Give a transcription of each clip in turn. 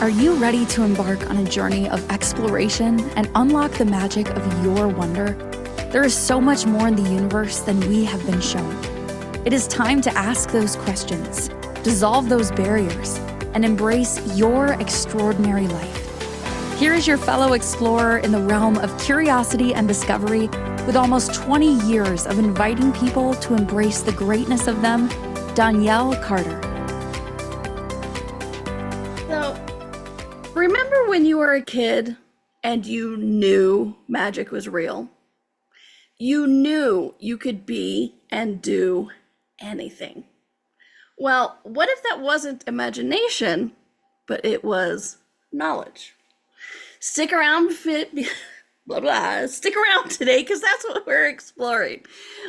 Are you ready to embark on a journey of exploration and unlock the magic of your wonder? There is so much more in the universe than we have been shown. It is time to ask those questions, dissolve those barriers, and embrace your extraordinary life. Here is your fellow explorer in the realm of curiosity and discovery, with almost 20 years of inviting people to embrace the greatness of them, Donnielle Carter. Remember when you were a kid and you knew magic was real? You knew you could be and do anything. Well, what if that wasn't imagination, but it was knowledge? Stick around, blah, blah. Stick around today because that's what we're exploring.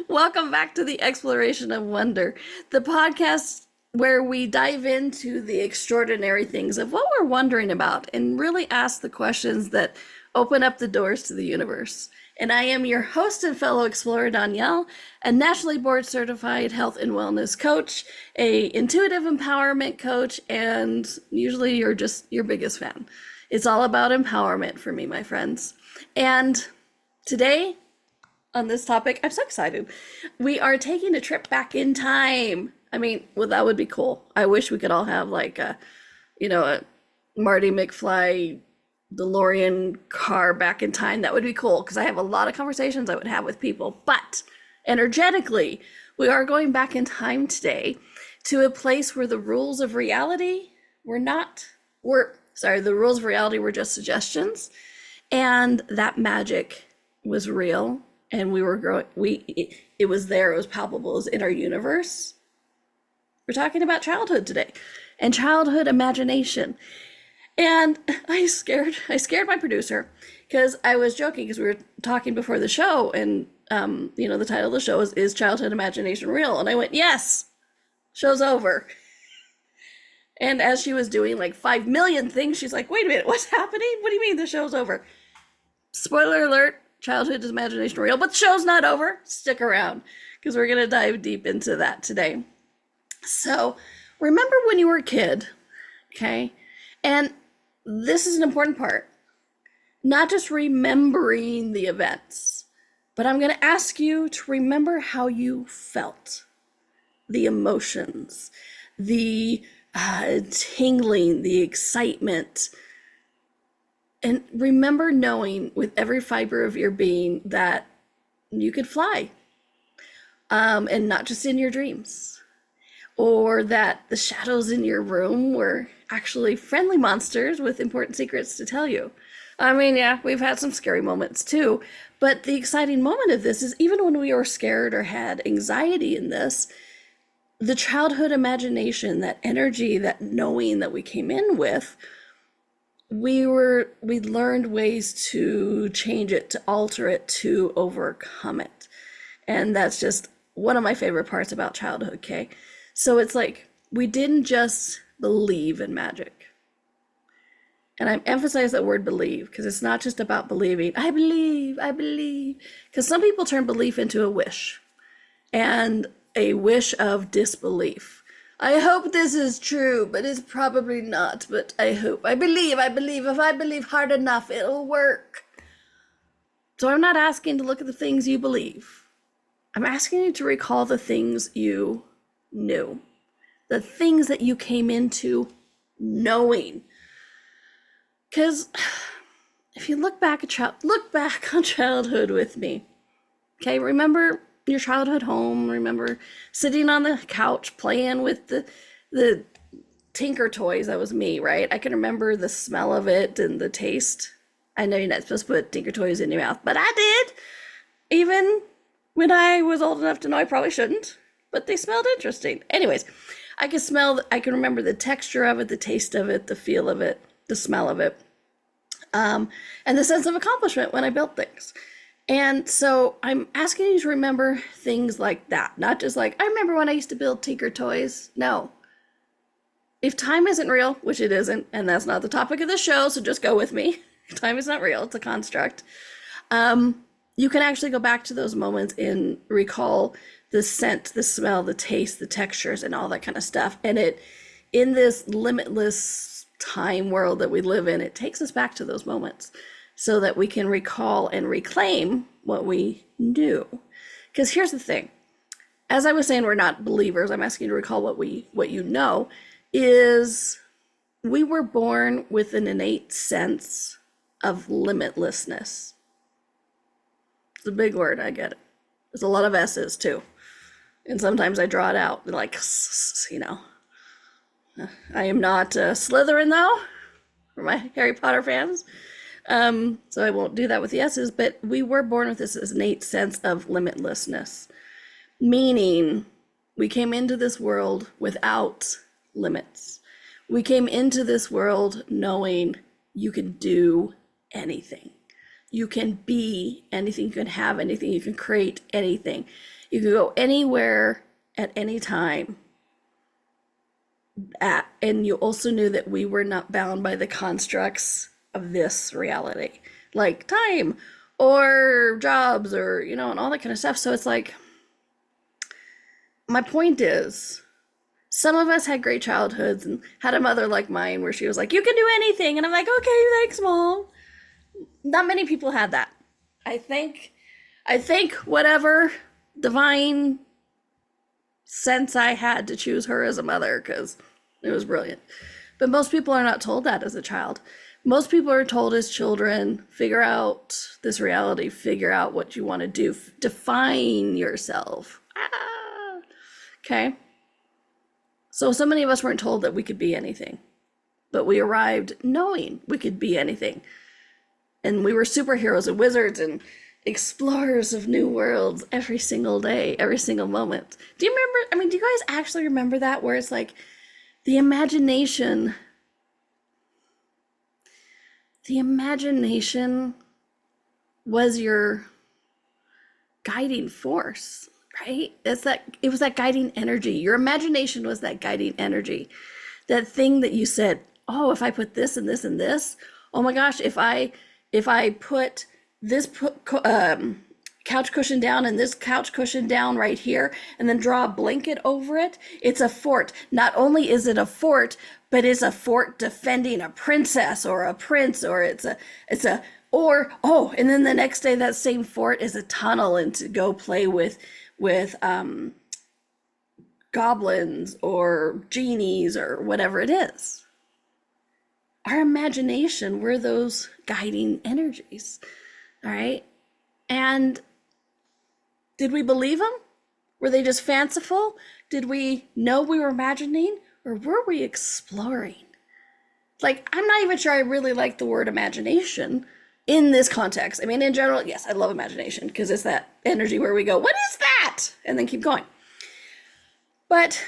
Welcome back to the Exploration of Wonder, the podcast where we dive into the extraordinary things of what we're wondering about and really ask the questions that open up the doors to the universe. And I am your host and fellow explorer, Donnielle, a nationally board certified health and wellness coach, a intuitive empowerment coach, and usually you're just your biggest fan. It's all about empowerment for me, my friends. And today on this topic, I'm so excited. We are taking a trip back in time. I mean, well, that would be cool. I wish we could all have like a Marty McFly DeLorean car back in time. That would be cool because I have a lot of conversations I would have with people. But energetically, we are going back in time today to a place where the rules of reality the rules of reality were just suggestions, and that magic was real, and we were growing. It was there. It was palpable. It was in our universe. We're talking about childhood today and childhood imagination. And I scared my producer because I was joking because we were talking before the show, and the title of the show is Childhood Imagination Real? And I went, yes, show's over. And as she was doing like 5 million things, she's like, wait a minute, what's happening? What do you mean the show's over? Spoiler alert, childhood imagination real, but the show's not over. Stick around because we're going to dive deep into that today. So remember when you were a kid, okay? And this is an important part, not just remembering the events, but I'm going to ask you to remember how you felt, the emotions, the tingling, the excitement, and remember knowing with every fiber of your being that you could fly, and not just in your dreams. Or that the shadows in your room were actually friendly monsters with important secrets to tell you. I mean, yeah, we've had some scary moments too, but the exciting moment of this is even when we were scared or had anxiety in this, the childhood imagination, that energy, that knowing that we came in with, we learned ways to change it, to alter it, to overcome it. And that's just one of my favorite parts about childhood, okay? So it's like we didn't just believe in magic. And I emphasize that word believe because it's not just about believing. I believe. Because some people turn belief into a wish, and a wish of disbelief. I hope this is true, but it's probably not. But I hope. I believe. If I believe hard enough, it'll work. So I'm not asking to look at the things you believe. I'm asking you to recall the things you knew, the things that you came into knowing. Because if you look back on childhood with me, okay, remember your childhood home, remember sitting on the couch playing with the Tinker toys. That was me, right? I can remember the smell of it and the taste. I know you're not supposed to put Tinker toys in your mouth, but I did, even when I was old enough to know I probably shouldn't. But they smelled interesting. Anyways, I can remember the texture of it, the taste of it, the feel of it, the smell of it, and the sense of accomplishment when I built things. And so I'm asking you to remember things like that, not just like, I remember when I used to build Tinker toys. No. If time isn't real, which it isn't, and that's not the topic of the show, so just go with me. Time is not real, it's a construct. You can actually go back to those moments and recall the scent, the smell, the taste, the textures, and all that kind of stuff. And it, in this limitless time world that we live in, it takes us back to those moments so that we can recall and reclaim what we knew. Because here's the thing. As I was saying, we're not believers. I'm asking you to recall what you know is we were born with an innate sense of limitlessness. It's a big word, I get it. There's a lot of S's too. And sometimes I draw it out, like, you know. I am not Slytherin, though, for my Harry Potter fans. So I won't do that with the S's, but we were born with this innate sense of limitlessness, meaning we came into this world without limits. We came into this world knowing you can do anything. You can be anything, you can have anything, you can create anything. You can go anywhere at any time. And you also knew that we were not bound by the constructs of this reality, like time or jobs or, you know, and all that kind of stuff. So it's like, my point is, some of us had great childhoods and had a mother like mine where she was like, you can do anything. And I'm like, okay, thanks, Mom. Not many people had that. I think whatever divine sense I had to choose her as a mother, because it was brilliant. But most people are not told that as a child. Most people are told as children, figure out this reality, figure out what you want to do, define yourself. Okay. So many of us weren't told that we could be anything, but we arrived knowing we could be anything. And we were superheroes and wizards and explorers of new worlds every single day, every single moment. Do you remember? I mean, do you guys actually remember that, where it's like the imagination was your guiding force, right? It was that guiding energy. Your imagination was that guiding energy. That thing that you said, oh, if I put this and this and this, oh my gosh, if I put this couch cushion down and this couch cushion down right here, and then draw a blanket over it, it's a fort. Not only is it a fort, but it's a fort defending a princess or a prince, or and then the next day that same fort is a tunnel and to go play with goblins or genies or whatever it is. Our imagination were those guiding energies, all right? And did we believe them? Were they just fanciful? Did we know we were imagining, or were we exploring? Like, I'm not even sure I really like the word imagination in this context. I mean, in general, yes, I love imagination because it's that energy where we go, what is that? And then keep going. But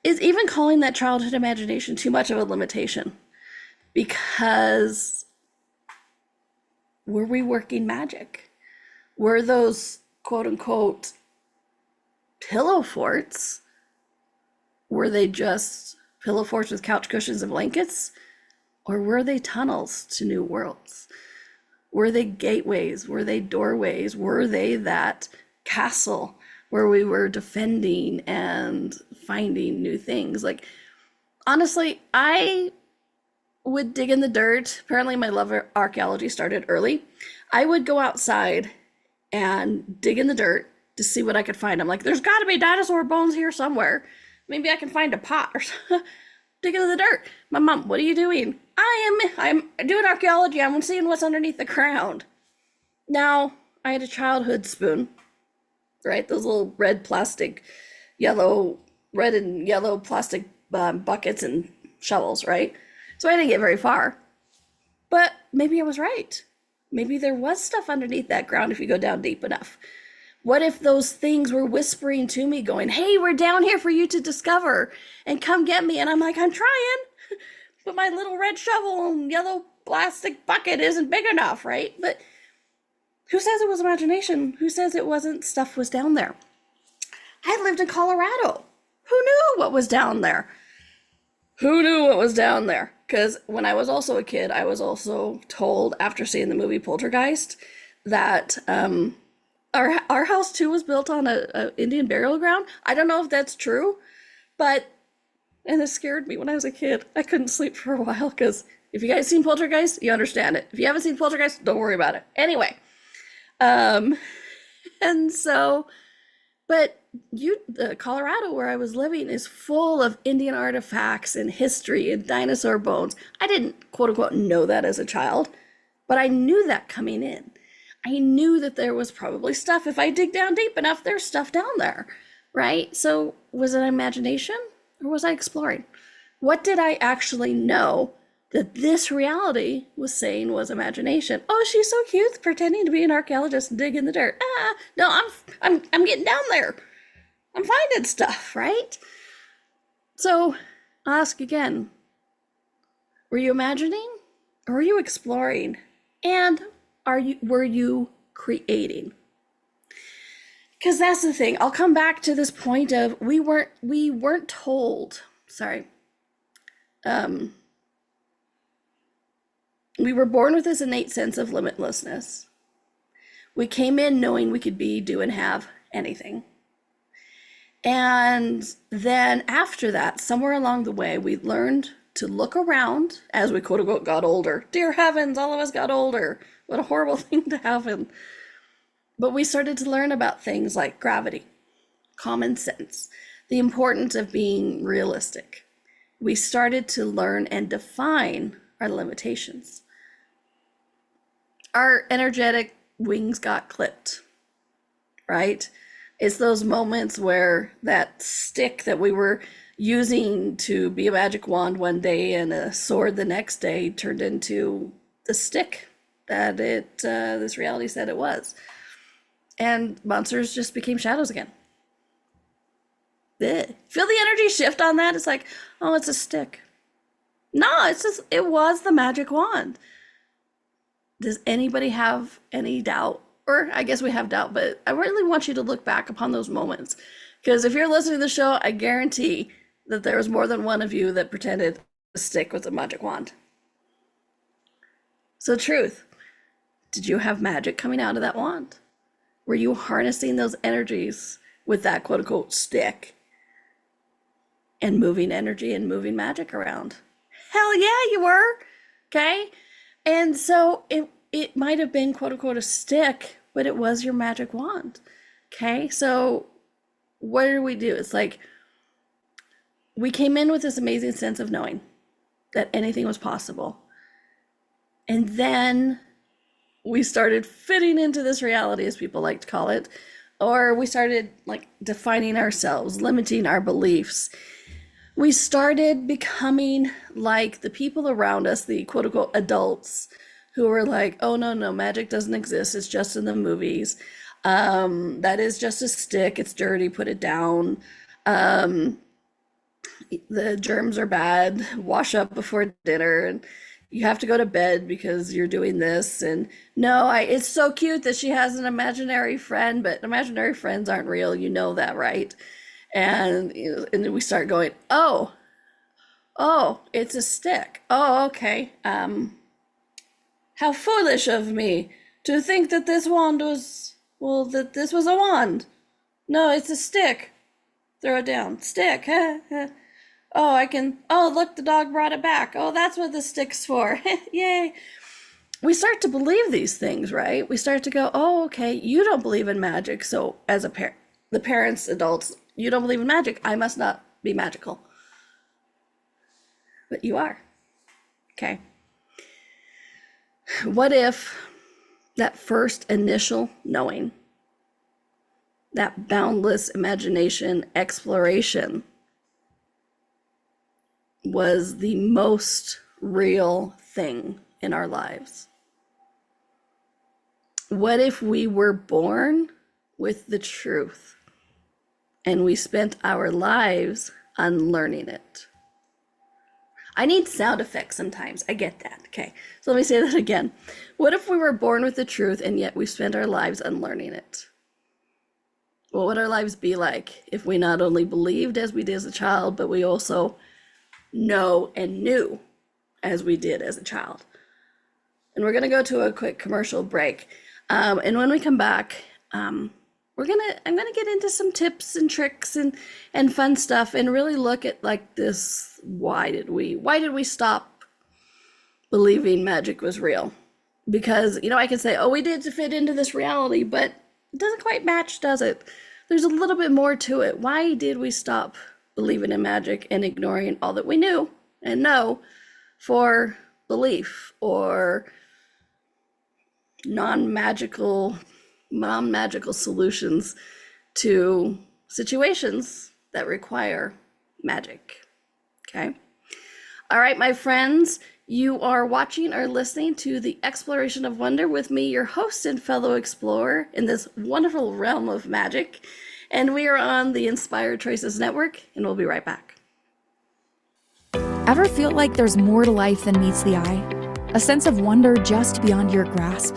is even calling that childhood imagination too much of a limitation? Because were we working magic? Were those quote unquote pillow forts, were they just pillow forts with couch cushions and blankets? Or were they tunnels to new worlds? Were they gateways? Were they doorways? Were they that castle where we were defending and finding new things? Like, honestly, I would dig in the dirt. Apparently my love of archaeology started early. I would go outside and dig in the dirt to see what I could find. I'm like, there's got to be dinosaur bones here somewhere. Maybe I can find a pot or something. Dig into the dirt. My mom, what are you doing? I'm doing archaeology. I'm seeing what's underneath the ground. Now, I had a childhood spoon, right? Those little red and yellow plastic buckets and shovels, right? So I didn't get very far. But maybe I was right. Maybe there was stuff underneath that ground if you go down deep enough. What if those things were whispering to me going, hey, we're down here for you to discover and come get me. And I'm like, I'm trying, but my little red shovel and yellow plastic bucket isn't big enough, right? But who says it was imagination? Who says it wasn't stuff was down there? I lived in Colorado. Who knew what was down there? Who knew what was down there? Because when I was also a kid, I was also told after seeing the movie Poltergeist that our house too was built on a Indian burial ground. I don't know if that's true, but And it scared me when I was a kid. I couldn't sleep for a while because if you guys seen Poltergeist, you understand it. If you haven't seen Poltergeist, don't worry about it. Anyway, um, and so, but the Colorado where I was living is full of Indian artifacts and history and dinosaur bones. I didn't quote unquote know that as a child, but I knew that coming in. I knew that there was probably stuff. If I dig down deep enough, there's stuff down there, right? So was it imagination or was I exploring? What did I actually know that this reality was saying was imagination? Oh, she's so cute, pretending to be an archaeologist and dig in the dirt. No, I'm getting down there. I'm finding stuff, right? So I'll ask again, were you imagining or were you exploring? And were you creating? Because that's the thing. I'll come back to this point of we weren't told, sorry. We were born with this innate sense of limitlessness. We came in knowing we could be, do, and have anything. And then after that, somewhere along the way, we learned to look around as we quote unquote got older. Dear heavens, all of us got older. What a horrible thing to happen. But we started to learn about things like gravity, common sense, the importance of being realistic. We started to learn and define our limitations. Our energetic wings got clipped, right? It's those moments where that stick that we were using to be a magic wand one day and a sword the next day turned into the stick that this reality said it was. And monsters just became shadows again. Ugh. Feel the energy shift on that? It's like, oh, it's a stick. No, it was the magic wand. Does anybody have any doubt? Or I guess we have doubt, but I really want you to look back upon those moments. Because if you're listening to the show, I guarantee that there was more than one of you that pretended the stick was a magic wand. So truth, did you have magic coming out of that wand? Were you harnessing those energies with that quote unquote stick and moving energy and moving magic around? Hell yeah, you were. Okay. And so it might have been quote unquote a stick, but it was your magic wand. Okay. So what do we do? It's like we came in with this amazing sense of knowing that anything was possible. And then we started fitting into this reality, as people like to call it, or we started like defining ourselves, limiting our beliefs. We started becoming like the people around us, the quote unquote adults who were like, oh, no, magic doesn't exist. It's just in the movies. That is just a stick. It's dirty. Put it down. The germs are bad. Wash up before dinner. And you have to go to bed because you're doing this. And no, it's so cute that she has an imaginary friend, but imaginary friends aren't real. You know that, right? And and then we start going, oh, it's a stick. Oh, okay. How foolish of me to think that this wand was, that this was a wand. No, it's a stick. Throw it down. Stick. Oh, look, the dog brought it back. Oh, that's what the stick's for. Yay. We start to believe these things, right? We start to go, oh, okay, you don't believe in magic. So as a parent, the parents, adults, you don't believe in magic. I must not be magical. But you are. Okay. What if that first initial knowing, that boundless imagination, exploration, was the most real thing in our lives? What if we were born with the truth and we spent our lives unlearning it? I need sound effects sometimes. I get that. Okay. So let me say that again. What if we were born with the truth and yet we spent our lives unlearning it? What would our lives be like if we not only believed as we did as a child, but we also know and knew as we did as a child? And we're going to go to a quick commercial break. And when we come back, we're I'm gonna get into some tips and tricks and fun stuff, and really look at like this. Why did we stop believing magic was real? Because, I can say, oh, we did to fit into this reality, but it doesn't quite match, does it? There's a little bit more to it. Why did we stop believing in magic and ignoring all that we knew and know for belief or non-magical solutions to situations that require magic? Okay. All right, my friends, you are watching or listening to the Exploration of Wonder with me, your host and fellow explorer in this wonderful realm of magic. And we are on the Inspired Choices Network, and we'll be right back. Ever feel like there's more to life than meets the eye? A sense of wonder just beyond your grasp?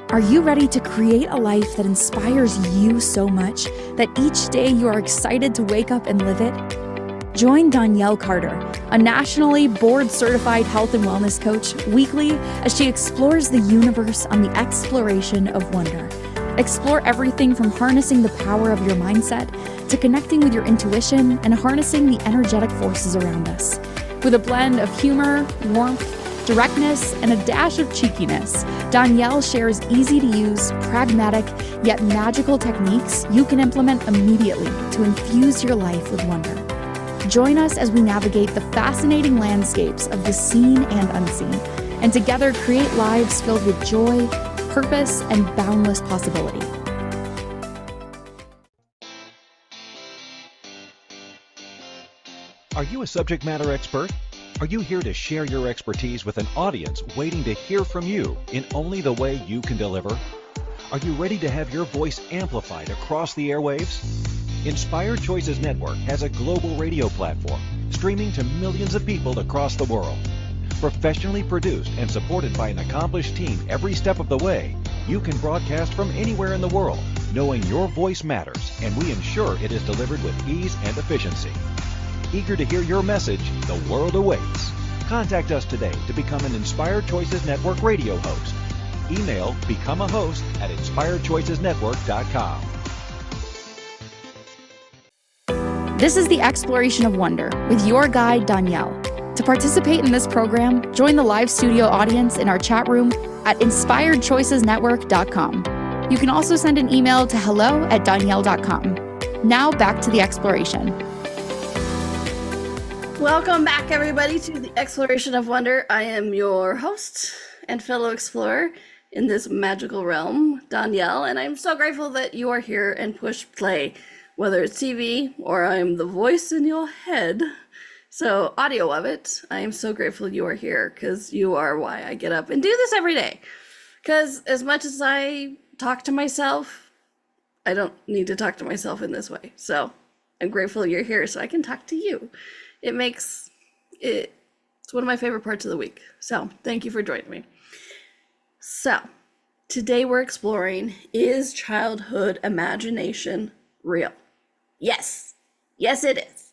Are you ready to create a life that inspires you so much that each day you are excited to wake up and live it? Join Donnielle Carter, a nationally board-certified health and wellness coach, weekly as she explores the universe on the exploration of wonder. Explore everything from harnessing the power of your mindset to connecting with your intuition and harnessing the energetic forces around us. With a blend of humor, warmth, directness, and a dash of cheekiness, Donnielle shares easy-to-use, pragmatic, yet magical techniques you can implement immediately to infuse your life with wonder. Join us as we navigate the fascinating landscapes of the seen and unseen, and together create lives filled with joy, purpose, and boundless possibility. Are you a subject matter expert? Are you here to share your expertise with an audience waiting to hear from you in only the way you can deliver? Are you ready to have your voice amplified across the airwaves? Inspired Choices Network has a global radio platform streaming to millions of people across the world. Professionally produced and supported by an accomplished team every step of the way, you can broadcast from anywhere in the world, knowing your voice matters, and we ensure it is delivered with ease and efficiency. Eager to hear your message, the world awaits. Contact us today to become an Inspired Choices Network radio host. Email becomeahost@inspiredchoicesnetwork.com. This is the Exploration of Wonder with your guide, Donnielle. To participate in this program, join the live studio audience in our chat room at inspiredchoicesnetwork.com. You can also send an email to hello@donnielle.com. Now back to the exploration. Welcome back, everybody, to the Exploration of Wonder. I am your host and fellow explorer in this magical realm, Donnielle, and I'm so grateful that you are here and push play, whether it's TV or I'm the voice in your head. So audio of it, I am so grateful you are here because you are why I get up and do this every day. Because as much as I talk to myself, I don't need to talk to myself in this way. So I'm grateful you're here so I can talk to you. It's one of my favorite parts of the week. So thank you for joining me. So today we're exploring, is childhood imagination real? Yes. Yes, it is.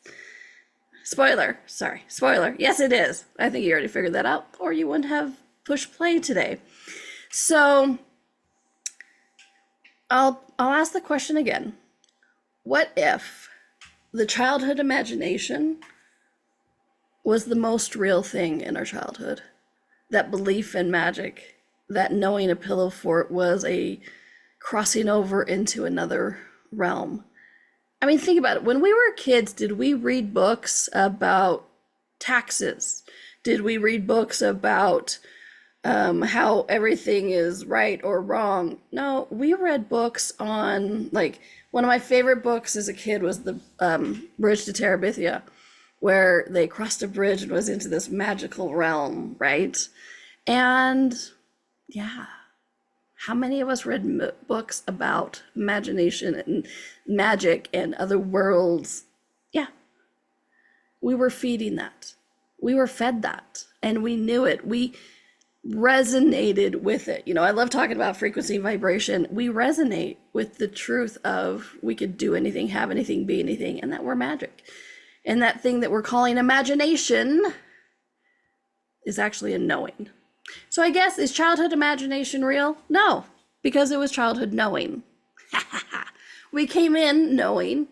Spoiler. Yes, it is. I think you already figured that out, or you wouldn't have pushed play today. So I'll ask the question again. What if the childhood imagination was the most real thing in our childhood? That belief in magic, that knowing a pillow fort was a crossing over into another realm. I mean, think about it. When we were kids, did we read books about taxes? Did we read books about how everything is right or wrong? No, we read books on, like, one of my favorite books as a kid was the Bridge to Terabithia, where they crossed a bridge and was into this magical realm, right? And yeah, how many of us read books about imagination and magic and other worlds? Yeah, we were feeding that. We were fed that, and we knew it. We resonated with it. I love talking about frequency and vibration. We resonate with the truth of we could do anything, have anything, be anything, and that we're magic. And that thing that we're calling imagination is actually a knowing. So I guess, is childhood imagination real? No, because it was childhood knowing. We came in knowing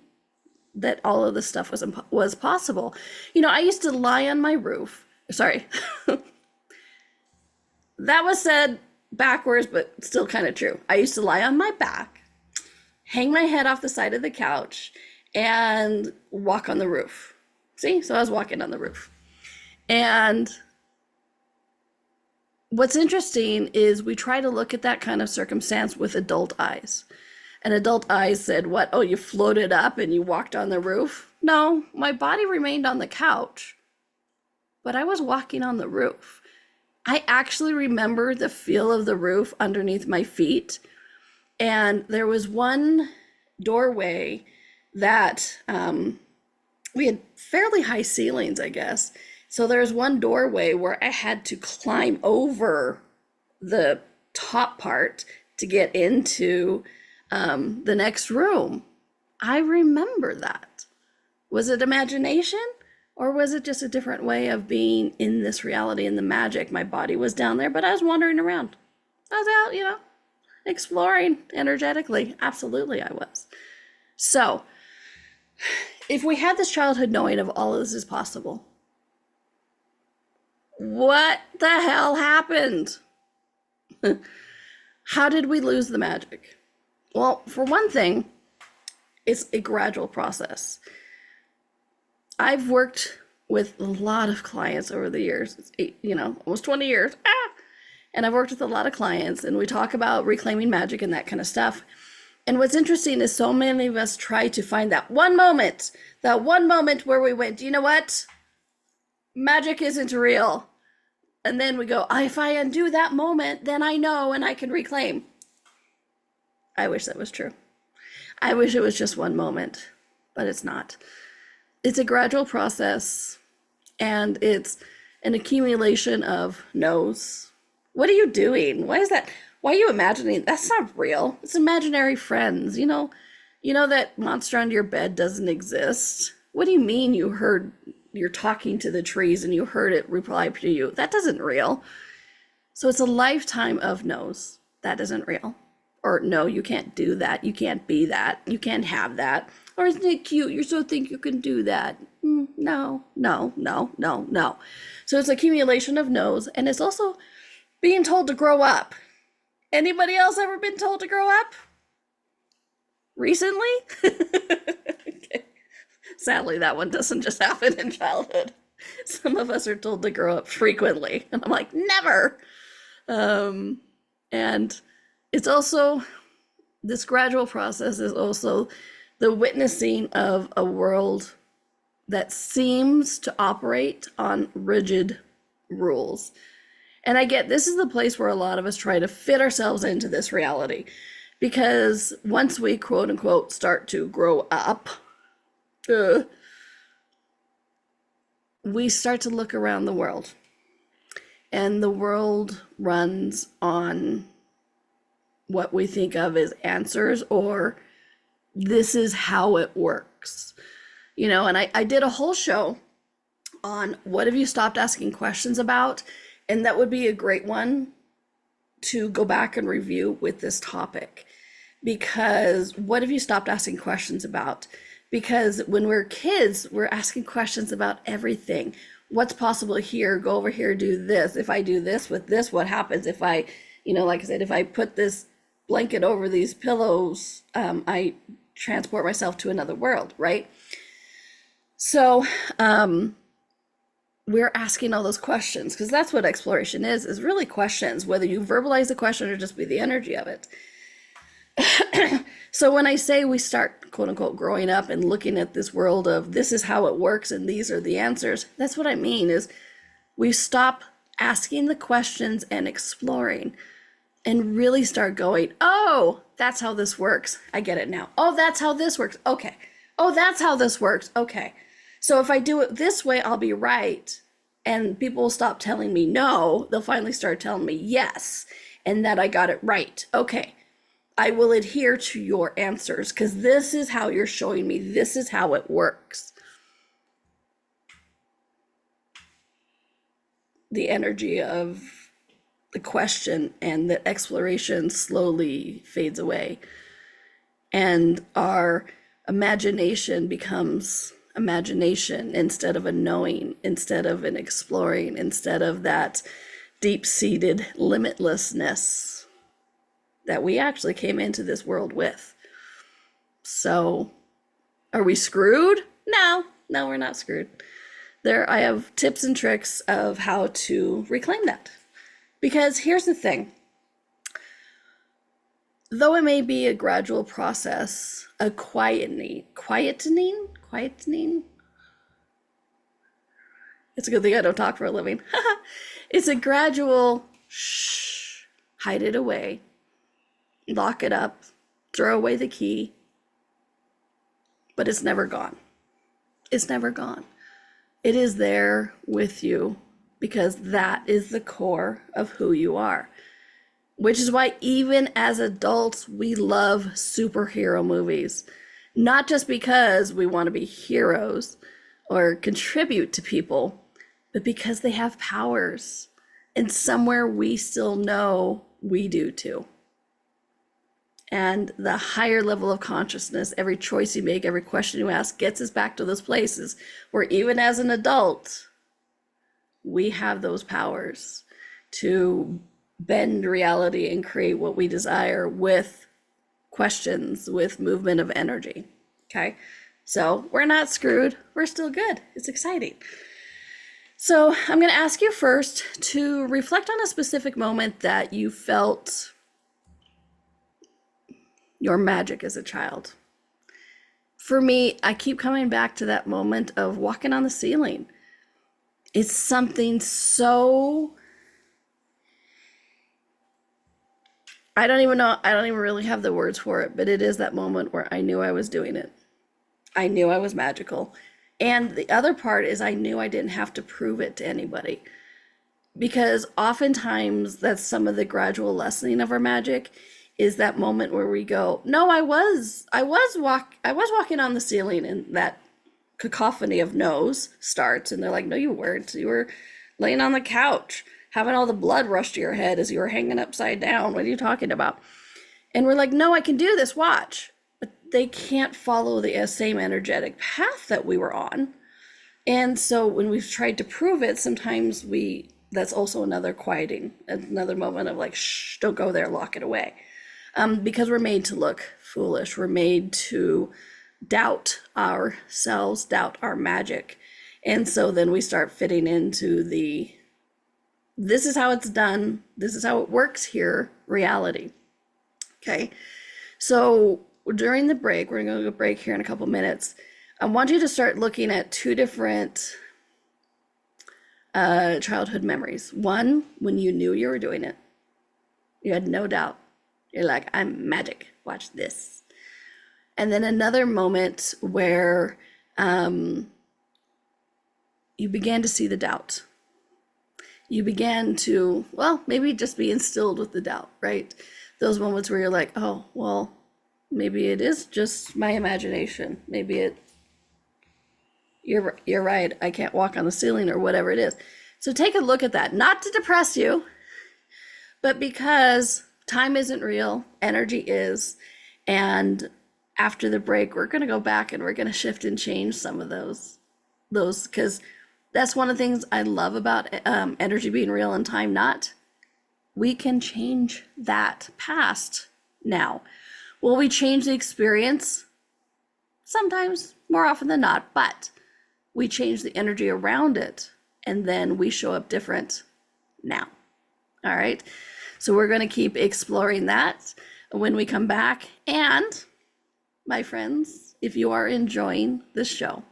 that all of this stuff was possible. You know, I used to lie on my roof. Sorry. That was said backwards, but still kind of true. I used to lie on my back, hang my head off the side of the couch, and walk on the roof. See? So I was walking on the roof. And what's interesting is we try to look at that kind of circumstance with adult eyes. And adult eyes said, what? Oh, you floated up and you walked on the roof? No, my body remained on the couch, but I was walking on the roof. I actually remember the feel of the roof underneath my feet. And there was one doorway that we had fairly high ceilings, I guess. So there was one doorway where I had to climb over the top part to get into the next room. I remember that. Was it imagination? Or was it just a different way of being in this reality, in the magic? My body was down there, but I was wandering around. I was out, you know, exploring energetically. Absolutely, I was. So, if we had this childhood knowing of all of this is possible, what the hell happened? How did we lose the magic? Well, for one thing, it's a gradual process. I've worked with a lot of clients over the years, almost 20 years. And I've worked with a lot of clients, and we talk about reclaiming magic and that kind of stuff. And what's interesting is so many of us try to find that one moment where we went, you know what? Magic isn't real. And then we go, if I undo that moment, then I know and I can reclaim. I wish that was true. I wish it was just one moment, but it's not. It's a gradual process, and it's an accumulation of no's. What are you doing? Why are you imagining? That's not real. It's imaginary friends. You know that monster under your bed doesn't exist. What do you mean you're talking to the trees and you heard it reply to you? That isn't real. So it's a lifetime of no's. That isn't real. Or no, you can't do that. You can't be that. You can't have that. Or isn't it cute? You so think you can do that. No. So it's accumulation of no's, and it's also being told to grow up. Anybody else ever been told to grow up? Recently? Okay. Sadly, that one doesn't just happen in childhood. Some of us are told to grow up frequently, and I'm like, never. And it's also, this gradual process is also the witnessing of a world that seems to operate on rigid rules. And I get this is the place where a lot of us try to fit ourselves into this reality, because once we quote unquote start to grow up, we start to look around the world, and the world runs on what we think of as answers, or this is how it works. And I did a whole show on what have you stopped asking questions about, and that would be a great one to go back and review with this topic. Because what have you stopped asking questions about? Because when we're kids, we're asking questions about everything. What's possible here? Go over here, do this. If I do this with this, what happens? If I, like I said, if I put this blanket over these pillows, I transport myself to another world, right? So we're asking all those questions, because that's what exploration is really questions, whether you verbalize the question or just be the energy of it. So when I say we start, quote unquote, growing up and looking at this world of this is how it works and these are the answers, that's what I mean is we stop asking the questions and exploring, and really start going, oh, that's how this works. I get it now. Oh, that's how this works. Okay. Oh, that's how this works. Okay. So if I do it this way, I'll be right. And people will stop telling me no. They'll finally start telling me yes, and that I got it right. Okay. I will adhere to your answers, because this is how you're showing me. This is how it works. The energy of the question and the exploration slowly fades away. and our imagination becomes imagination instead of a knowing, instead of an exploring, instead of that deep-seated limitlessness that we actually came into this world with. So are we screwed? No, we're not screwed. I have tips and tricks of how to reclaim that. Because here's the thing. Though it may be a gradual process, a quietening. It's a good thing I don't talk for a living. It's a gradual hide it away, lock it up, throw away the key, but it's never gone. It's never gone. It is there with you because that is the core of who you are. Which is why even as adults, we love superhero movies. Not just because we want to be heroes or contribute to people, but because they have powers. And somewhere we still know we do too. And the higher level of consciousness, every choice you make, every question you ask gets us back to those places where even as an adult, we have those powers to bend reality and create what we desire with questions, with movement of energy. Okay, so we're not screwed. We're still good. It's exciting. So I'm going to ask you first to reflect on a specific moment that you felt your magic as a child. For me, I keep coming back to that moment of walking on the ceiling. It's something so, I don't even really have the words for it, but it is that moment where I knew I was doing it. I knew I was magical. And the other part is I knew I didn't have to prove it to anybody. Because oftentimes that's some of the gradual lessening of our magic is that moment where we go, no, I was walking on the ceiling, and that cacophony of no's starts, and they're like, no, you weren't. You were laying on the couch, having all the blood rush to your head as you were hanging upside down. What are you talking about? And we're like, no, I can do this, watch. But they can't follow the same energetic path that we were on. And so when we've tried to prove it, sometimes that's also another quieting, another moment of like, shh, don't go there, lock it away. Because we're made to look foolish. We're made to doubt ourselves, doubt our magic. And so then we start fitting into this is how it's done, this is how it works here, reality. Okay, so during the break, we're going to go break here in a couple minutes. I want you to start looking at two different childhood memories. One, when you knew you were doing it, you had no doubt. You're like, I'm magic, watch this. And then another moment where you began to see the doubt. You began to, well, maybe just be instilled with the doubt, right? Those moments where you're like, oh, well, maybe it is just my imagination. Maybe you're right, I can't walk on the ceiling or whatever it is. So take a look at that, not to depress you, but because time isn't real, energy is. And after the break, we're going to go back and we're going to shift and change some of those, because that's one of the things I love about energy being real and time not. We can change that past now. Will we change the experience? Sometimes, more often than not, but we change the energy around it, and then we show up different now. All right. So we're going to keep exploring that when we come back. And my friends, if you are enjoying this show,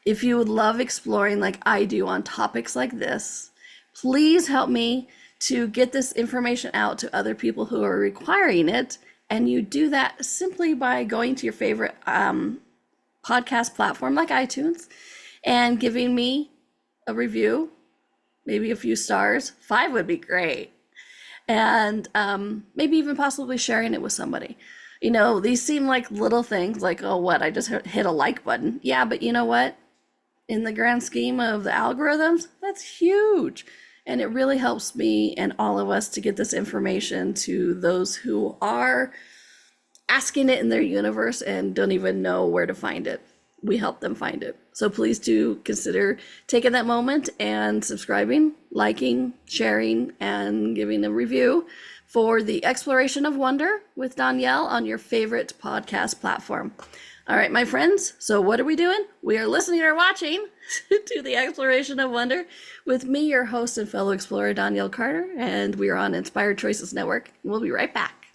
if you would love exploring like I do on topics like this, please help me to get this information out to other people who are requiring it. And you do that simply by going to your favorite podcast platform like iTunes and giving me a review, maybe a few stars. 5 would be great. And maybe even possibly sharing it with somebody. You know, these seem like little things like, oh, what, I just hit a like button. Yeah, but you know what? In the grand scheme of the algorithms, that's huge. And it really helps me and all of us to get this information to those who are asking it in their universe and don't even know where to find it. We help them find it. So please do consider taking that moment and subscribing, liking, sharing, and giving a review for the Exploration of Wonder with Donnielle on your favorite podcast platform. All right, my friends, so what are we doing? We are listening or watching to the Exploration of Wonder with me, your host and fellow explorer, Donnielle Carter, and we are on Inspired Choices Network. We'll be right back.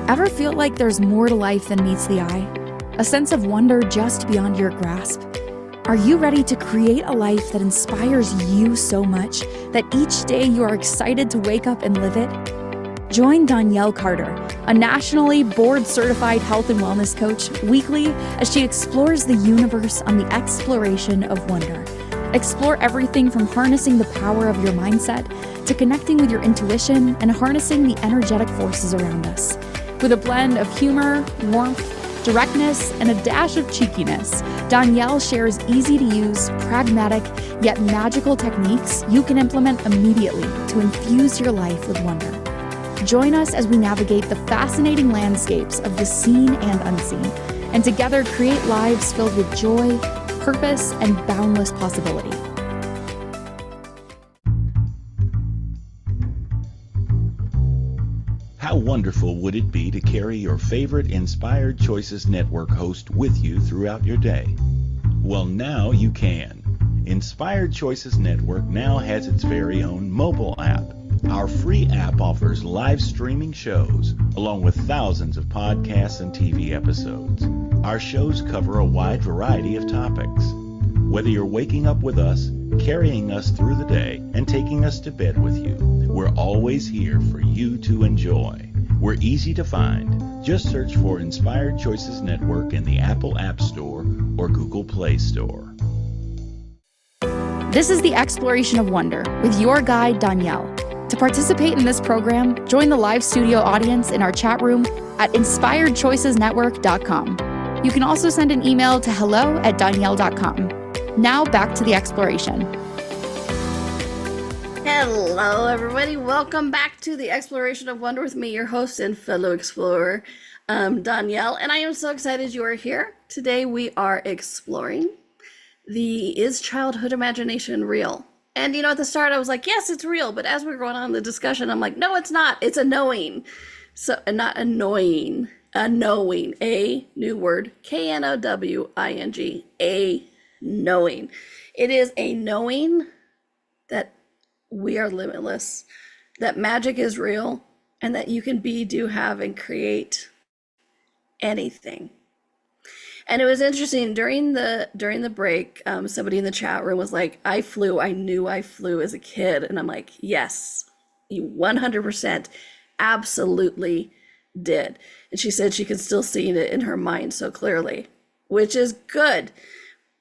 Ever feel like there's more to life than meets the eye? A sense of wonder just beyond your grasp? Are you ready to create a life that inspires you so much that each day you are excited to wake up and live it? Join Donnielle Carter, a nationally board-certified health and wellness coach, weekly as she explores the universe on the exploration of wonder. Explore everything from harnessing the power of your mindset to connecting with your intuition and harnessing the energetic forces around us. With a blend of humor, warmth, directness, and a dash of cheekiness, Donnielle shares easy-to-use, pragmatic, yet magical techniques you can implement immediately to infuse your life with wonder. Join us as we navigate the fascinating landscapes of the seen and unseen, and together create lives filled with joy, purpose, and boundless possibility. How wonderful would it be to carry your favorite Inspired Choices Network host with you throughout your day? Well, now you can. Inspired Choices Network now has its very own mobile app. Our free app offers live streaming shows, along with thousands of podcasts and TV episodes. Our shows cover a wide variety of topics. Whether you're waking up with us, carrying us through the day, and taking us to bed with you, we're always here for you to enjoy. We're easy to find. Just search for Inspired Choices Network in the Apple App Store or Google Play Store. This is the Exploration of Wonder with your guide, Donnielle. To participate in this program, join the live studio audience in our chat room at inspiredchoicesnetwork.com. You can also send an email to hello@donnielle.com. Now back to the exploration. Hello, everybody. Welcome back to the Exploration of Wonder with me, your host and fellow explorer, Donnielle. And I am so excited you are here. Today we are exploring is childhood imagination real? And at the start I was like, yes, it's real. But as we're going on in the discussion, I'm like, no, it's not. It's a knowing. So, not annoying, a knowing, a new word, Knowing, a knowing. It is a knowing that we are limitless, that magic is real, and that you can be, do, have, and create anything. And it was interesting during the break, somebody in the chat room was like, I knew I flew as a kid. And I'm like, yes, you 100% absolutely did. And she said she could still see it in her mind so clearly, which is good,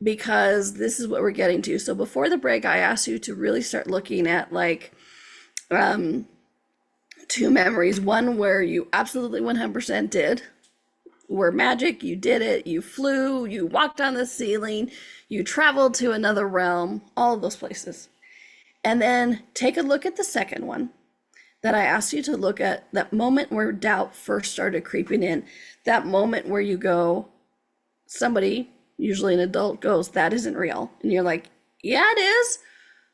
because this is what we're getting to. So before the break, I asked you to really start looking at two memories. One where you absolutely 100% did, were magic, you did it, you flew, you walked on the ceiling, you traveled to another realm, all of those places. And then take a look at the second one that I asked you to look at, that moment where doubt first started creeping in, that moment where you go, somebody, usually an adult, goes, that isn't real. And you're like, yeah, it is.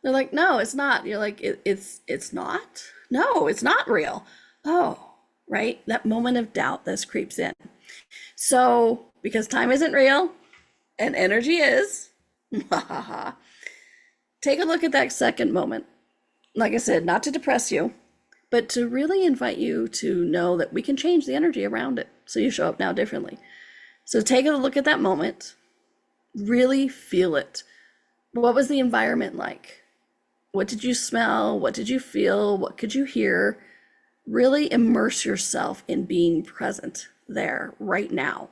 They're like, no, it's not. You're like, it's not? No, it's not real. Oh, right? That moment of doubt that creeps in. So, because time isn't real and energy is, take a look at that second moment. Like I said, not to depress you, but to really invite you to know that we can change the energy around it so you show up now differently. So take a look at that moment, really feel it. What was the environment like? What did you smell? What did you feel? What could you hear? Really immerse yourself in being present there right now.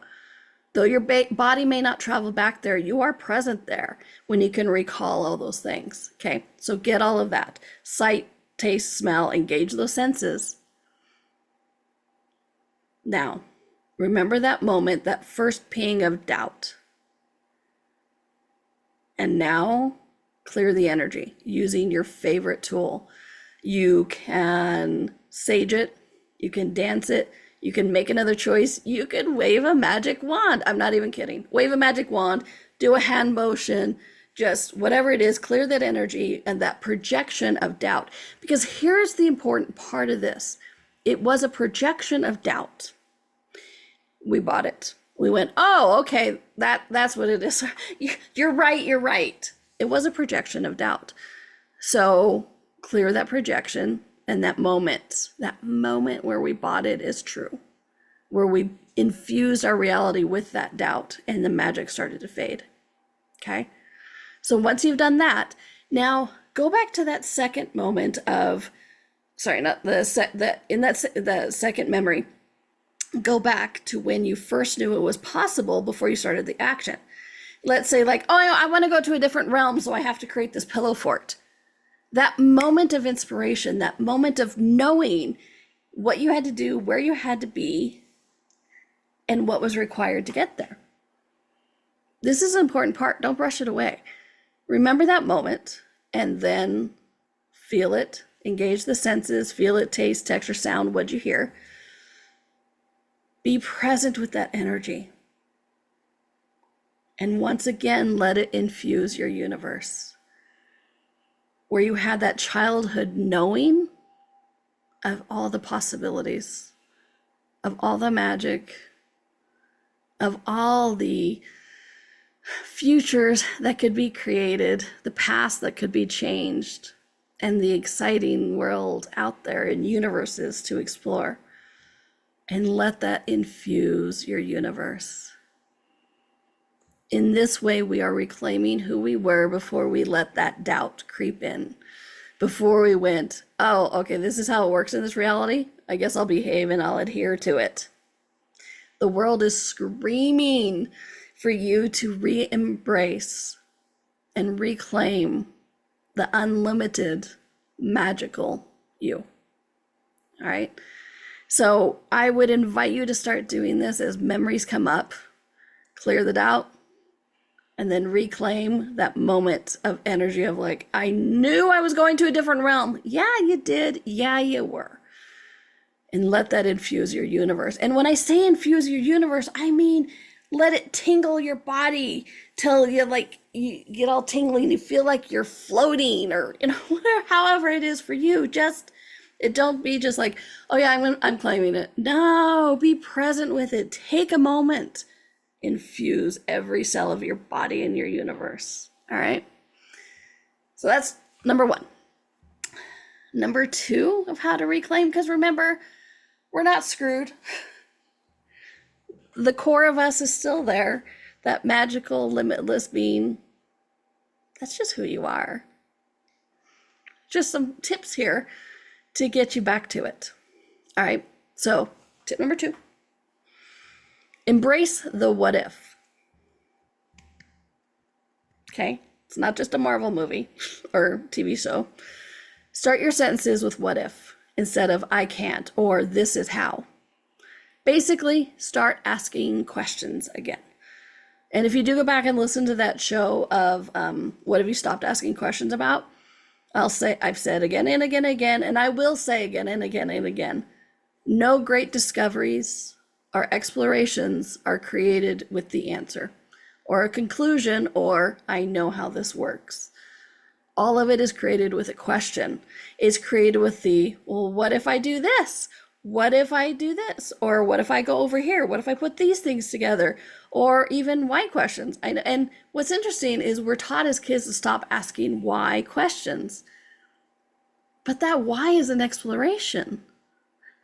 Though your body may not travel back there, you are present there when you can recall all those things. Okay, so get all of that. Sight, taste, smell, engage those senses. Now, remember that moment, that first ping of doubt. And now, clear the energy using your favorite tool. You can sage it, you can dance it, You can make another choice. You could wave a magic wand. I'm not even kidding. Wave a magic wand, do a hand motion, just whatever it is, clear that energy and that projection of doubt. Because here's the important part of this. It was a projection of doubt. We bought it. We went, oh, okay, that's what it is. You're right. It was a projection of doubt. So clear that projection, and that moment where we bought it is true, where we infused our reality with that doubt and the magic started to fade. Okay? So once you've done that, now go back to that second moment of, the second memory. Go back to when you first knew it was possible before you started the action. Let's say like, oh, I want to go to a different realm, so I have to create this pillow fort. That moment of inspiration, that moment of knowing what you had to do, where you had to be, and what was required to get there. This is an important part. Don't brush it away. Remember that moment and then feel it, engage the senses, feel it, taste, texture, sound, what'd you hear? Be present with that energy. And once again, let it infuse your universe. Where you had that childhood knowing of all the possibilities, of all the magic, of all the futures that could be created, the past that could be changed, and the exciting world out there and universes to explore. And let that infuse your universe. In this way, we are reclaiming who we were before we let that doubt creep in. Before we went, oh, okay, this is how it works in this reality. I guess I'll behave and I'll adhere to it. The world is screaming for you to re-embrace and reclaim the unlimited, magical you. All right? So I would invite you to start doing this as memories come up, clear the doubt, and then reclaim that moment of energy of like, I knew I was going to a different realm. Yeah, you did. Yeah, you were. And let that infuse your universe. And when I say infuse your universe, I mean, let it tingle your body till you get all tingly and you feel like you're floating or, whatever, however it is for you. It don't be just like, oh yeah, I'm claiming it. No, be present with it. Take a moment. Infuse every cell of your body and your universe. All right? So that's number 1. Number 2 of how to reclaim, because remember, we're not screwed. The core of us is still there. That magical, limitless being. That's just who you are. Just some tips here to get you back to it. All right, so tip number 2, embrace the what if. Okay, it's not just a Marvel movie or TV show. Start your sentences with what if instead of I can't or this is how. Basically, start asking questions again. And if you do go back and listen to that show of what have you stopped asking questions about, I've said again and again and again, and I will say again and again and again, no great discoveries or explorations are created with the answer or a conclusion or I know how this works. All of it is created with a question. It's created with the, well, what if I do this? What if I do this? Or what if I go over here? What if I put these things together? Or even why questions. And what's interesting is we're taught as kids to stop asking why questions. But that why is an exploration.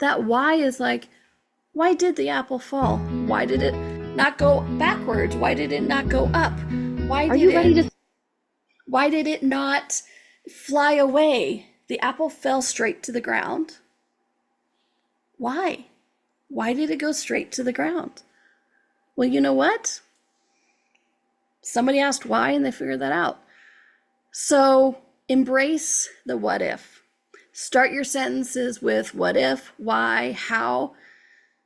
That why is like, why did the apple fall? Why did it not go backwards? Why did it not go up? Why did it not fly away? The apple fell straight to the ground. Why? Why did it go straight to the ground? Well, you know what? Somebody asked why and they figured that out. So embrace the what if. Start your sentences with what if, why, how,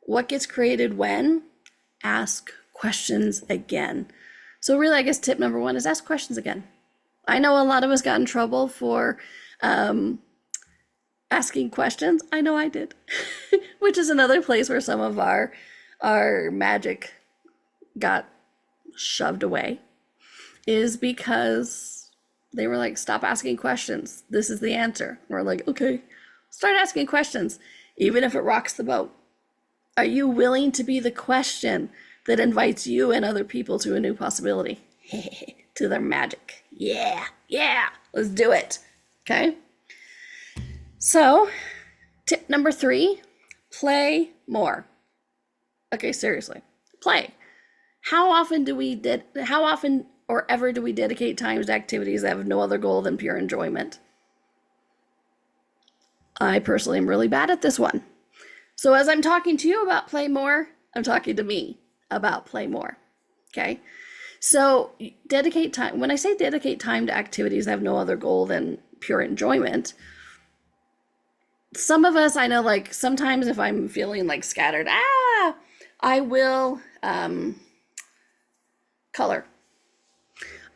what gets created when. Ask questions again. So really, I guess tip number 1 is ask questions again. I know a lot of us got in trouble for asking questions. I know I did. which is another place where some of our magic got shoved away, is because they were like, stop asking questions. This is the answer. We're like, okay, start asking questions, even if it rocks the boat. Are you willing to be the question that invites you and other people to a new possibility? To their magic. Yeah, let's do it. Okay. So, tip number 3, play more. Okay, seriously, play. How often or ever do we dedicate time to activities that have no other goal than pure enjoyment? I personally am really bad at this one. So as I'm talking to you about play more, I'm talking to me about play more. Okay. So dedicate time. When I say dedicate time to activities that have no other goal than pure enjoyment, some of us, I know, like sometimes if I'm feeling like scattered, I will color.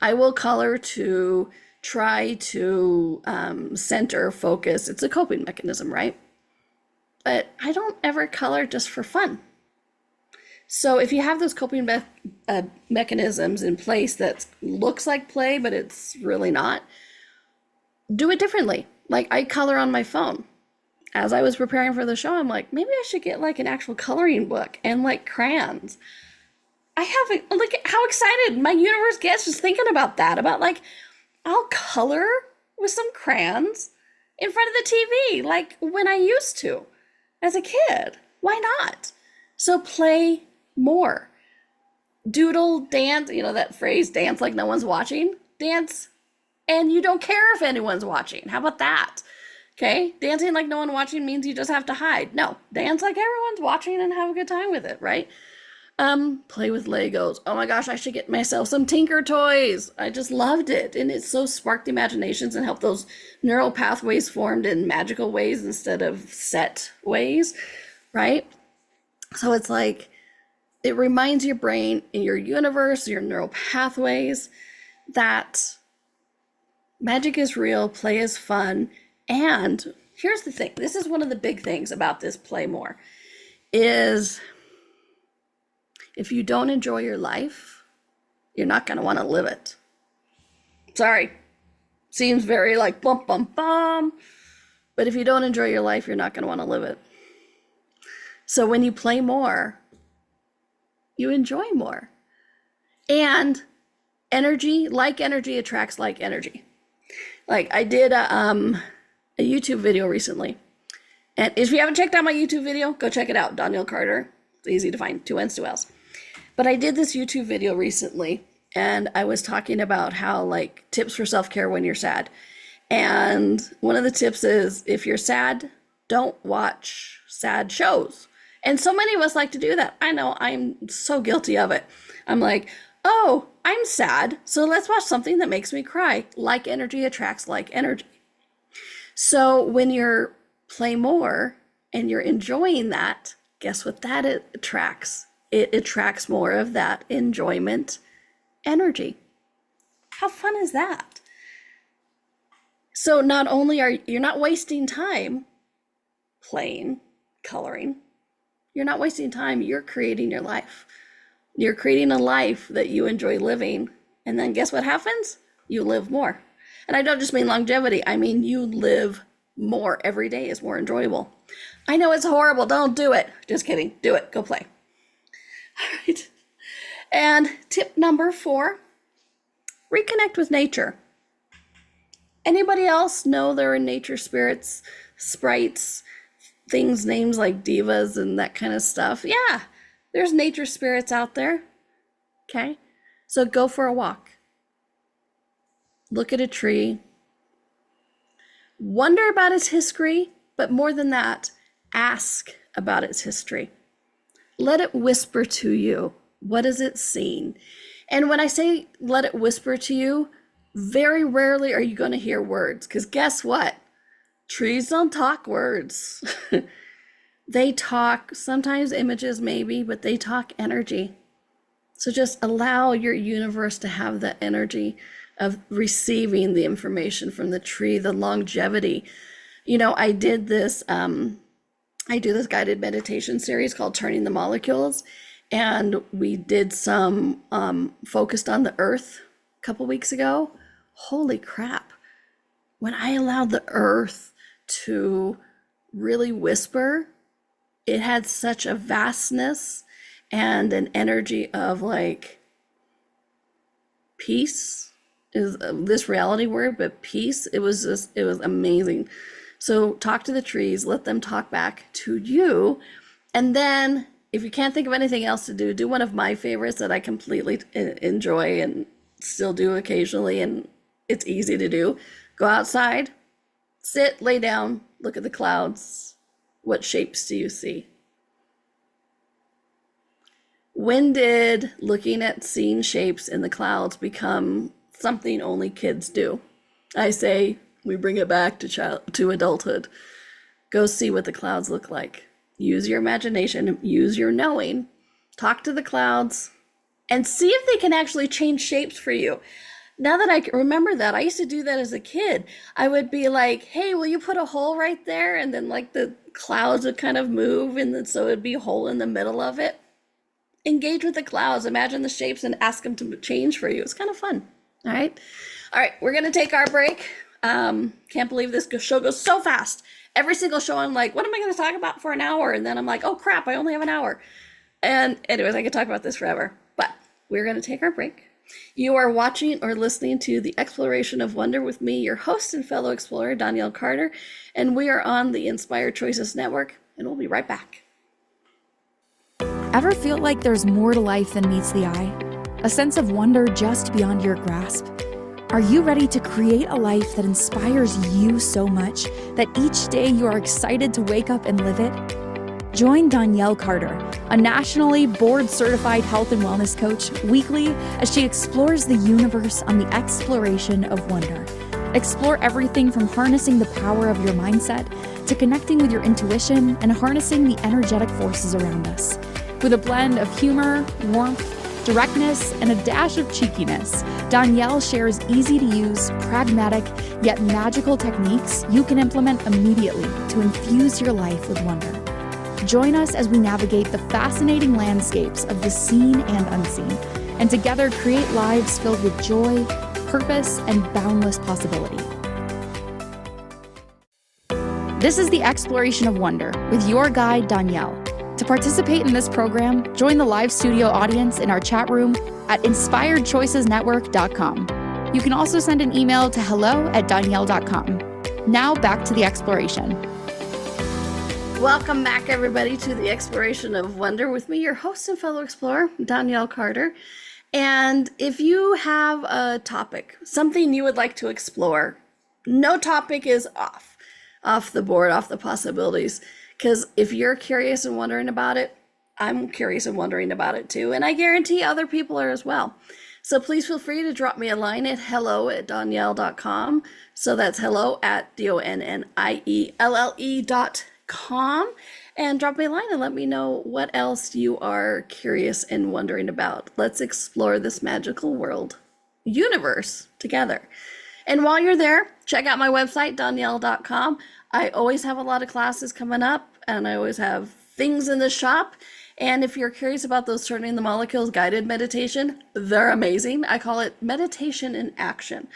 I will color to try to center, focus. It's a coping mechanism, right? But I don't ever color just for fun. So if you have those coping mechanisms in place that looks like play, but it's really not, do it differently. Like I color on my phone. As I was preparing for the show, I'm like, maybe I should get like an actual coloring book and like crayons. I have look at how excited my universe gets just thinking about that, about like, I'll color with some crayons in front of the TV, like when I used to as a kid. Why not? So play more. Doodle, dance, you know that phrase, dance like no one's watching? Dance and you don't care if anyone's watching. How about that? Okay, dancing like no one watching means you just have to hide. No, dance like everyone's watching and have a good time with it, right? Play with Legos. Oh my gosh, I should get myself some Tinker toys. I just loved it. And it so sparked imaginations and helped those neural pathways formed in magical ways instead of set ways, right? So it's like, it reminds your brain in your universe, your neural pathways, that magic is real, play is fun. And here's the thing. This is one of the big things about this play more is if you don't enjoy your life, you're not going to want to live it. Sorry. Seems very like bum, bum, bum. But if you don't enjoy your life, you're not going to want to live it. So when you play more, you enjoy more. And energy attracts like energy. Like I did a YouTube video recently. And if you haven't checked out my YouTube video, go check it out. Donnielle Carter. It's easy to find. 2 N's, 2 L's. But I did this YouTube video recently, and I was talking about how like tips for self-care when you're sad. And one of the tips is if you're sad, don't watch sad shows. And so many of us like to do that. I know, I'm so guilty of it. I'm like, oh, I'm sad, so let's watch something that makes me cry. Like energy attracts like energy. So when you're play more and you're enjoying that, guess what that attracts? It attracts more of that enjoyment energy. How fun is that? So not only you're not wasting time playing, coloring, you're not wasting time, you're creating your life. You're creating a life that you enjoy living. And then guess what happens? You live more. And I don't just mean longevity. I mean, you live more. Every day is more enjoyable. I know it's horrible. Don't do it. Just kidding. Do it. Go play. All right. And tip number 4, reconnect with nature. Anybody else know there are nature spirits, sprites, things, names like divas and that kind of stuff? Yeah, there's nature spirits out there. Okay. So go for a walk. Look at a tree. Wonder about its history, but more than that, ask about its history. Let it whisper to you. What has it seen? And when I say let it whisper to you, very rarely are you going to hear words, because guess what? Trees don't talk words. They talk, sometimes images maybe, but they talk energy. So just allow your universe to have the energy of receiving the information from the tree, the longevity. You know, I did this I do this guided meditation series called Turning the Molecules, and we did some focused on the earth a couple weeks ago. Holy crap. When I allowed the earth to really whisper, it had such a vastness and an energy of like peace is this reality word, but peace. It was amazing. So talk to the trees, let them talk back to you. And then if you can't think of anything else to do one of my favorites that I completely enjoy and still do occasionally, and it's easy to do. Go outside, sit, lay down, look at the clouds. What shapes do you see? When did looking at seeing shapes in the clouds become something only kids do? I say we bring it back to adulthood. Go see what the clouds look like. Use your imagination, use your knowing, talk to the clouds, and see if they can actually change shapes for you. Now that I remember that, I used to do that as a kid. I would be like, hey, will you put a hole right there? And then like the clouds would kind of move, and then so it'd be a hole in the middle of it. Engage with the clouds, imagine the shapes, and ask them to change for you. It's kind of fun. All right, we're gonna take our break. Can't believe this show goes so fast. Every single show I'm like, what am I gonna talk about for an hour? And then I'm like, oh crap, I only have an hour. And anyways, I could talk about this forever, but we're gonna take our break. You are watching or listening to The Exploration of Wonder with me, your host and fellow explorer, Donnielle Carter, and we are on the Inspired Choices Network, and we'll be right back. Ever feel like there's more to life than meets the eye? A sense of wonder just beyond your grasp? Are you ready to create a life that inspires you so much that each day you are excited to wake up and live it? Join Donnielle Carter, a nationally board-certified health and wellness coach, weekly as she explores the universe on the exploration of wonder. Explore everything from harnessing the power of your mindset to connecting with your intuition and harnessing the energetic forces around us. With a blend of humor, warmth, directness, and a dash of cheekiness, Donnielle shares easy-to-use, pragmatic, yet magical techniques you can implement immediately to infuse your life with wonder. Join us as we navigate the fascinating landscapes of the seen and unseen, and together create lives filled with joy, purpose, and boundless possibility. This is the Exploration of Wonder with your guide, Donnielle. To participate in this program, join the live studio audience in our chat room at inspiredchoicesnetwork.com. You can also send an email to hello@donnielle.com. Now back to the exploration. Welcome back, everybody, to The Exploration of Wonder with me, your host and fellow explorer, Donnielle Carter. And if you have a topic, something you would like to explore, no topic is off the board, off the possibilities. Because if you're curious and wondering about it, I'm curious and wondering about it too. And I guarantee other people are as well. So please feel free to drop me a line at hello@donnielle.com. So that's hello@DONNIELLE.com. And drop me a line and let me know what else you are curious and wondering about. Let's explore this magical world, universe together. And while you're there, check out my website, donnielle.com. I always have a lot of classes coming up, and I always have things in the shop. And if you're curious about those Turning the Molecules guided meditation, they're amazing. I call it meditation in action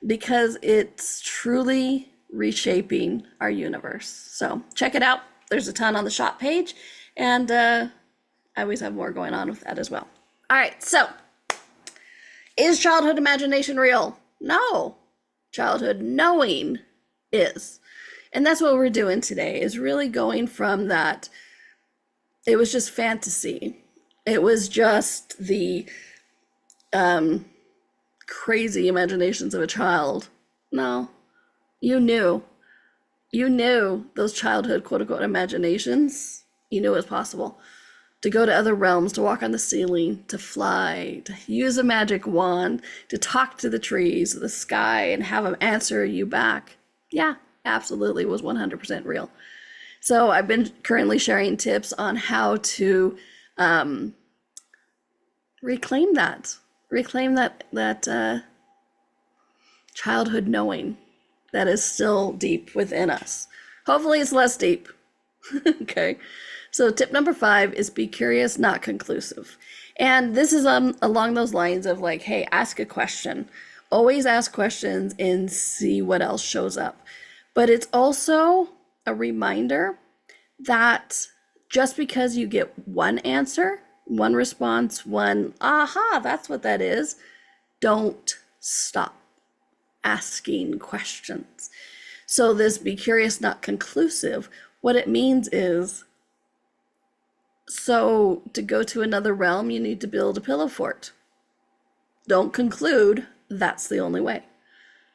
because it's truly reshaping our universe. So check it out. There's a ton on the shop page, and I always have more going on with that as well. All right, so is childhood imagination real? No. Childhood knowing is. And that's what we're doing today, is really going from that it was just fantasy. It was just the crazy imaginations of a child. No, you knew those childhood quote unquote imaginations. You knew it was possible to go to other realms, to walk on the ceiling, to fly, to use a magic wand, to talk to the trees, the sky, and have them answer you back. Yeah, absolutely was 100% real. So I've been currently sharing tips on how to reclaim that childhood knowing that is still deep within us. Hopefully it's less deep. Okay. So tip number 5 is be curious, not conclusive. And this is along those lines of like, hey, ask a question. Always ask questions and see what else shows up. But it's also a reminder that just because you get one answer, one response, one, aha, that's what that is, don't stop asking questions. So this be curious, not conclusive, what it means is, so to go to another realm, you need to build a pillow fort. Don't conclude that's the only way.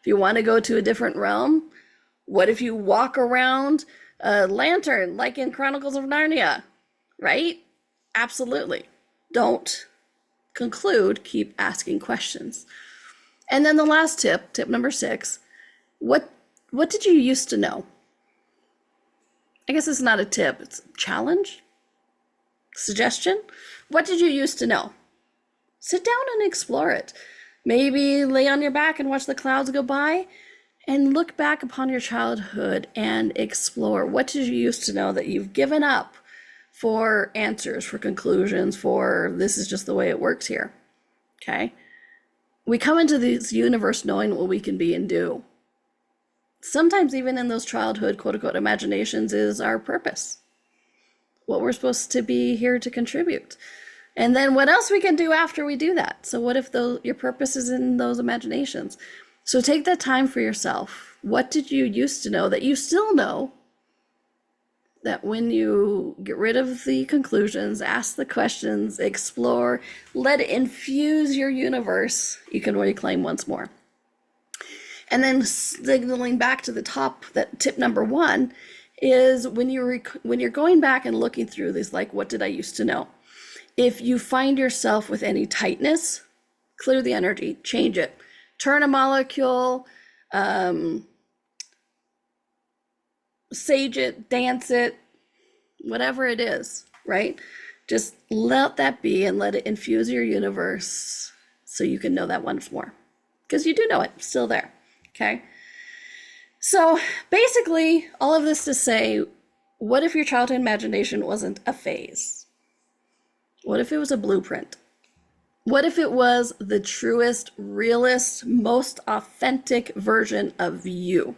If you want to go to a different realm, what if you walk around a lantern like in Chronicles of Narnia, right? Absolutely. Don't conclude, keep asking questions. And then the last tip number 6, what did you used to know? I guess it's not a tip, it's a challenge, suggestion. What did you used to know? Sit down and explore it. Maybe lay on your back and watch the clouds go by and look back upon your childhood and explore. What did you used to know that you've given up for answers, for conclusions, for this is just the way it works here? Okay? We come into this universe knowing what we can be and do. Sometimes even in those childhood quote-unquote imaginations is our purpose. What we're supposed to be here to contribute. And then what else we can do after we do that? So what if your purpose is in those imaginations? So take that time for yourself. What did you used to know that you still know? That when you get rid of the conclusions, ask the questions, explore, let it infuse your universe, you can reclaim once more. And then signaling back to the top, that tip number 1 is when you're going back and looking through this, like, what did I used to know? If you find yourself with any tightness, clear the energy, change it. Turn a molecule, sage it, dance it, whatever it is, right? Just let that be and let it infuse your universe so you can know that once more. Because you do know it, it's still there, okay? So basically, all of this to say, what if your childhood imagination wasn't a phase? What if it was a blueprint? What if it was the truest, realest, most authentic version of you?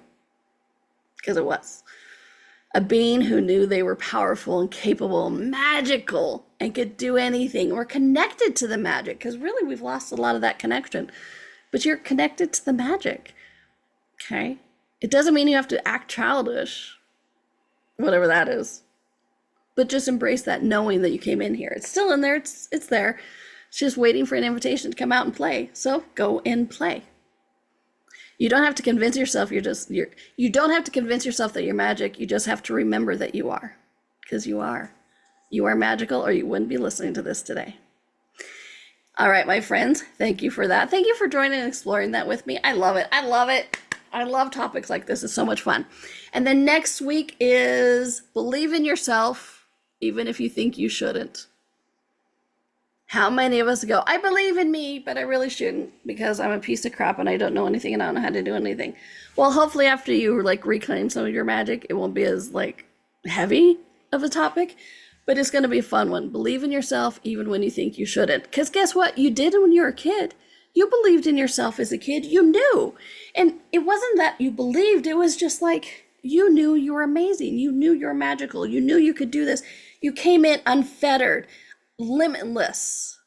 Because it was. A being who knew they were powerful and capable, magical, and could do anything, or connected to the magic, because really we've lost a lot of that connection. But you're connected to the magic, okay? It doesn't mean you have to act childish, whatever that is. But just embrace that knowing that you came in here. It's still in there, it's there. It's just waiting for an invitation to come out and play. So go and play. You don't have to convince yourself you don't have to convince yourself that you're magic. You just have to remember that you are. Because you are. You are magical, or you wouldn't be listening to this today. All right, my friends, thank you for that. Thank you for joining and exploring that with me. I love it. I love it. I love topics like this. It's so much fun. And then next week is believe in yourself, even if you think you shouldn't. How many of us go, I believe in me, but I really shouldn't because I'm a piece of crap and I don't know anything and I don't know how to do anything. Well, hopefully after you reclaim some of your magic, it won't be as heavy of a topic, but it's going to be a fun one. Believe in yourself even when you think you shouldn't. Because guess what? You did when you were a kid. You believed in yourself as a kid. You knew. And it wasn't that you believed. It was just you knew you were amazing. You knew you were magical. You knew you could do this. You came in unfettered, limitless.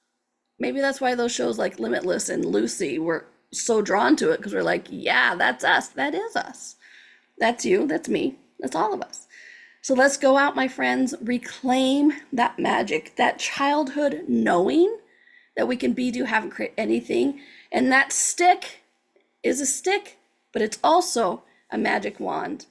Maybe that's why those shows like Limitless and Lucy were so drawn to it, because we're like, yeah, that's us. That is us. That's you. That's me. That's all of us. So let's go out, my friends, reclaim that magic, that childhood knowing that we can be, do, have, and create anything. And that stick is a stick, but it's also a magic wand.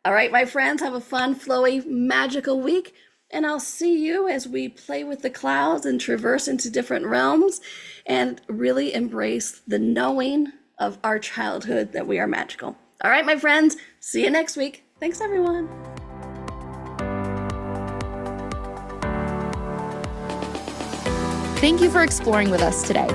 All right, my friends, have a fun, flowy, magical week. And I'll see you as we play with the clouds and traverse into different realms and really embrace the knowing of our childhood that we are magical. All right, my friends, see you next week. Thanks, everyone. Thank you for exploring with us today.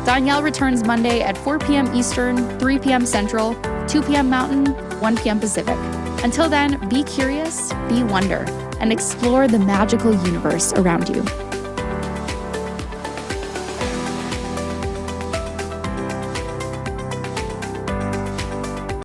Donnielle returns Monday at 4 p.m. Eastern, 3 p.m. Central, 2 p.m. Mountain, 1 p.m. Pacific. Until then, be curious, be wonder, and explore the magical universe around you.